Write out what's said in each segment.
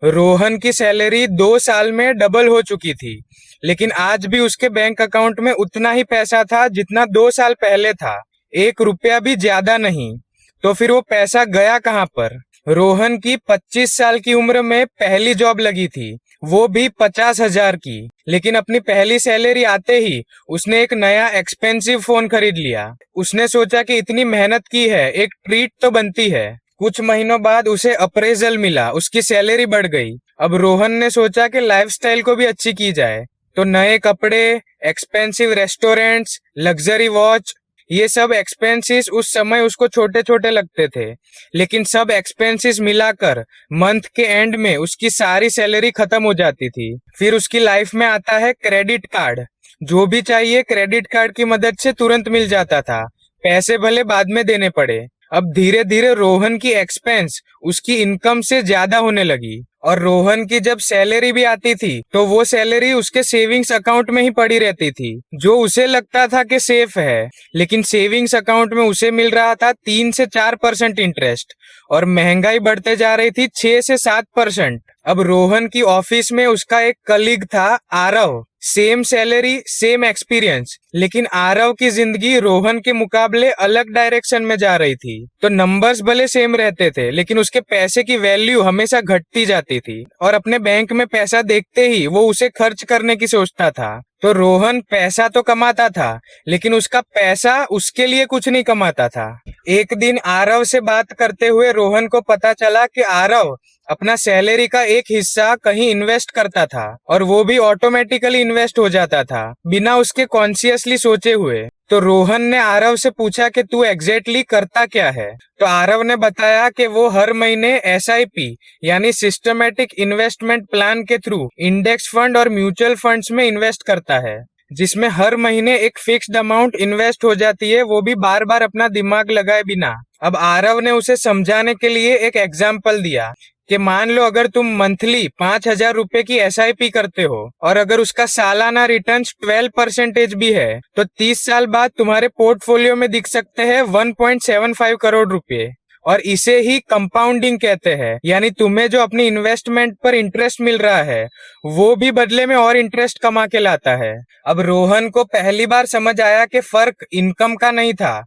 रोहन की सैलरी 2 साल में डबल हो चुकी थी, लेकिन आज भी उसके बैंक अकाउंट में उतना ही पैसा था जितना 2 साल पहले था। 1 रुपया भी ज्यादा नहीं। तो फिर वो पैसा गया कहाँ पर? रोहन की 25 साल की उम्र में पहली जॉब लगी थी, वो भी 50,000 की। लेकिन अपनी पहली सैलरी आते ही उसने एक नया एक्सपेंसिव फोन खरीद लिया। उसने सोचा कि इतनी मेहनत की है, एक ट्रीट तो बनती है। कुछ महीनों बाद उसे अप्रेजल मिला, उसकी सैलरी बढ़ गई। अब रोहन ने सोचा कि लाइफस्टाइल को भी अच्छी की जाए, तो नए कपड़े, एक्सपेंसिव रेस्टोरेंट्स, लग्जरी वॉच, ये सब एक्सपेंसेस उस समय उसको छोटे छोटे लगते थे, लेकिन सब एक्सपेंसेस मिलाकर मंथ के एंड में उसकी सारी सैलरी खत्म हो जाती थी। फिर उसकी लाइफ में आता है क्रेडिट कार्ड। जो भी चाहिए क्रेडिट कार्ड की मदद से तुरंत मिल जाता था, पैसे भले बाद में देने पड़े। अब धीरे धीरे रोहन की एक्सपेंस उसकी इनकम से ज्यादा होने लगी, और रोहन की जब सैलरी भी आती थी तो वो सैलरी उसके सेविंग्स अकाउंट में ही पड़ी रहती थी, जो उसे लगता था कि सेफ है। लेकिन सेविंग्स अकाउंट में उसे मिल रहा था 3 से 4% इंटरेस्ट, और महंगाई बढ़ते जा रही थी 6 से 7%। अब रोहन की ऑफिस में उसका एक कलीग था, Aarav. Same salary, same experience, लेकिन आरव की जिंदगी रोहन के मुकाबले अलग डायरेक्शन में जा रही थी। तो नंबर्स भले सेम रहते थे, लेकिन उसके पैसे की वैल्यू हमेशा घटती जाती थी, और अपने बैंक में पैसा देखते ही वो उसे खर्च करने की सोचता था। तो रोहन पैसा तो कमाता था, लेकिन उसका पैसा उसके लिए कुछ नहीं कमाता था। एक दिन आरव से बात करते हुए रोहन को पता चला कि आरव अपना सैलरी का एक हिस्सा कहीं इन्वेस्ट करता था, और वो भी ऑटोमेटिकली इन्वेस्ट हो जाता था, बिना उसके कॉन्शियसली सोचे हुए। तो रोहन ने आरव से पूछा कि तू एग्जैक्टली करता क्या है? तो आरव ने बताया कि वो हर महीने एसआईपी यानी सिस्टमेटिक इन्वेस्टमेंट प्लान के थ्रू इंडेक्स फंड और म्यूचुअल फंड्स में इन्वेस्ट करता है, जिसमें हर महीने एक फिक्स्ड अमाउंट इन्वेस्ट हो जाती है, वो भी बार बार अपना दिमाग लगाए बिना। अब आरव ने उसे समझाने के लिए एक एग्जाम्पल दिया कि मान लो अगर तुम मंथली 5,000 रुपए की एसआईपी करते हो, और अगर उसका सालाना रिटर्न 12% भी है, तो 30 साल बाद तुम्हारे पोर्टफोलियो में दिख सकते हैं 1.75 करोड़ रुपए। और इसे ही कंपाउंडिंग कहते हैं, यानी तुम्हें जो अपनी इन्वेस्टमेंट पर इंटरेस्ट मिल रहा है, वो भी बदले में और इंटरेस्ट कमा के लाता है। अब रोहन को पहली बार समझ आया कि फर्क इनकम का नहीं था,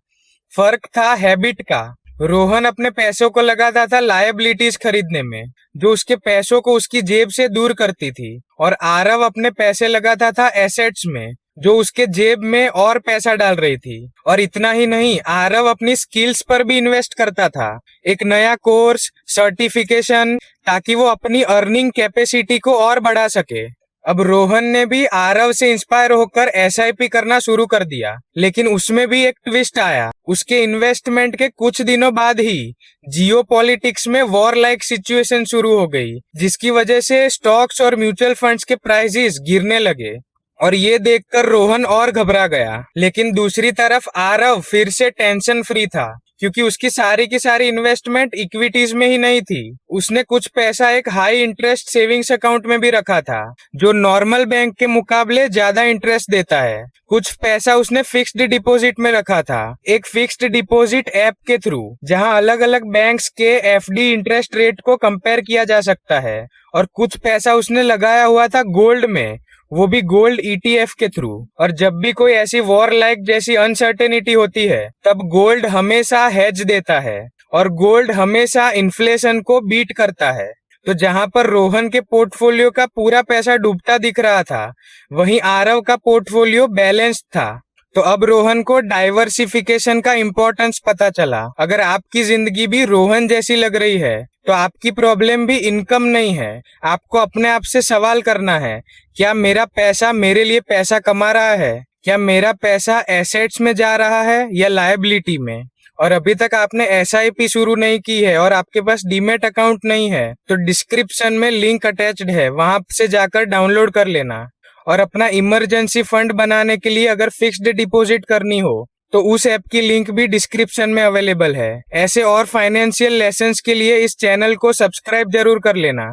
फर्क था हैबिट का। रोहन अपने पैसों को लगाता था लायबिलिटीज खरीदने में, जो उसके पैसों को उसकी जेब से दूर करती थी, और आरव अपने पैसे लगाता था एसेट्स में, जो उसके जेब में और पैसा डाल रही थी। और इतना ही नहीं, आरव अपनी स्किल्स पर भी इन्वेस्ट करता था, एक नया कोर्स, सर्टिफिकेशन, ताकि वो अपनी अर्निंग कैपेसिटी को और बढ़ा सके। अब रोहन ने भी आरव से इंस्पायर होकर एसआईपी करना शुरू कर दिया, लेकिन उसमें भी एक ट्विस्ट आया। उसके इन्वेस्टमेंट के कुछ दिनों बाद ही जियोपॉलिटिक्स में वॉर लाइक सिचुएशन शुरू हो गई, जिसकी वजह से स्टॉक्स और म्यूचुअल फंड्स के प्राइसेस गिरने लगे, और ये देखकर रोहन और घबरा गया। लेकिन दूसरी तरफ आरव फिर से टेंशन फ्री था, क्योंकि उसकी सारी की सारी इन्वेस्टमेंट इक्विटीज में ही नहीं थी। उसने कुछ पैसा एक हाई इंटरेस्ट सेविंग्स अकाउंट में भी रखा था, जो नॉर्मल बैंक के मुकाबले ज्यादा इंटरेस्ट देता है। कुछ पैसा उसने फिक्स्ड डिपॉजिट में रखा था, एक फिक्स्ड डिपॉजिट ऐप के थ्रू, जहां अलग अलग बैंक्स के एफडी इंटरेस्ट रेट को कंपेयर किया जा सकता है। और कुछ पैसा उसने लगाया हुआ था गोल्ड में, वो भी गोल्ड ईटीएफ के थ्रू। और जब भी कोई ऐसी वॉर लाइक जैसी अनसर्टेनिटी होती है, तब गोल्ड हमेशा हेज देता है, और गोल्ड हमेशा इन्फ्लेशन को बीट करता है। तो जहां पर रोहन के पोर्टफोलियो का पूरा पैसा डूबता दिख रहा था, वहीं आरव का पोर्टफोलियो बैलेंस्ड था। तो अब रोहन को डाइवर्सिफिकेशन का इम्पोर्टेंस पता चला। अगर आपकी जिंदगी भी रोहन जैसी लग रही है, तो आपकी प्रॉब्लम भी इनकम नहीं है। आपको अपने आप से सवाल करना है, क्या मेरा पैसा मेरे लिए पैसा कमा रहा है? क्या मेरा पैसा एसेट्स में जा रहा है या लायबिलिटी में? और अभी तक आपने एसआईपी शुरू नहीं की है और आपके पास डीमेट अकाउंट नहीं है, तो डिस्क्रिप्शन में लिंक अटैच्ड है, वहां से जाकर डाउनलोड कर लेना। और अपना इमरजेंसी फंड बनाने के लिए अगर फिक्स्ड डिपॉजिट करनी हो, तो उस ऐप की लिंक भी डिस्क्रिप्शन में अवेलेबल है। ऐसे और फाइनेंशियल लेसन्स के लिए इस चैनल को सब्सक्राइब जरूर कर लेना।